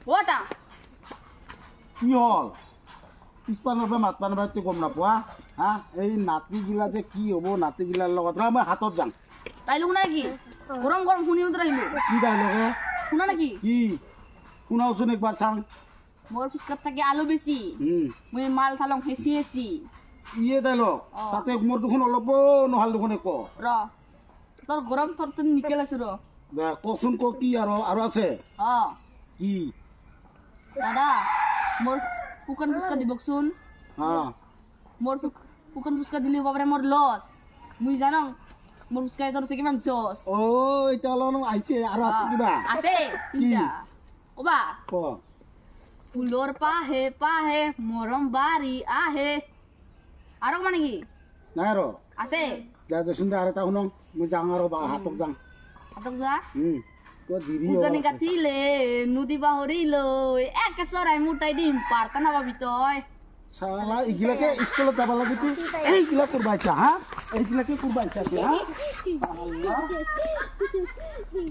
ওটা কি হল পিছপানৰ পৰা মাতপানৰ পৰা তুই গম নাপোৱা হা এই নাতিগিলা যে কি হ'ব নাতিগিলাৰ লগত ৰ মই হাতত যাম তাইলো শুনা কি গৰম গৰম শুনি উতৰা হিলো কি ডাইলগে শুনা নাকি কি শুনাওচোন একবাৰ চাং মোর ফিসকাত থাকে আলু বেশি মুই মাল থালং হেসি হেসি ইয়ে ডাইলগ তাতে মোৰ দুখন অলপ নহাল দুখন এক ৰ তোৰ গৰম তোৰ তো নিকেল আছে ৰ দে কচোন ক কি আৰু আছে কি দাদা মোর পুকন ফুসকা দিবকচোন হা মোর পুকন ফুসকা দিলি বাবারে মোর লস মুই জানো মোর ফুসকা তোর থেকে কিমান জস ও এটা অলপ আহিছে আৰু আছে কিবা আছে তিনটা ওবা ক ফুলৰ পাহে পাহে মৰম বাৰী আহে আৰু মানে কি নাই আৰু আছে দে দেচোন দে আৰু এটা শুনক মই যাওঁ আৰু হাতক যাওঁ হাতক যা ক দিবি উজানি গাঠিলে নদী বাহৰিলৈ একে চৰাই মুটাই দিম পাৰ্তা নাপাবি তই চালা এইগিলাকে স্কুলত যাব লাগে তুই এইগিলা কৰবা ইচ্ছা হা এইগিলাকে কৰবা ইচ্ছা তুই হা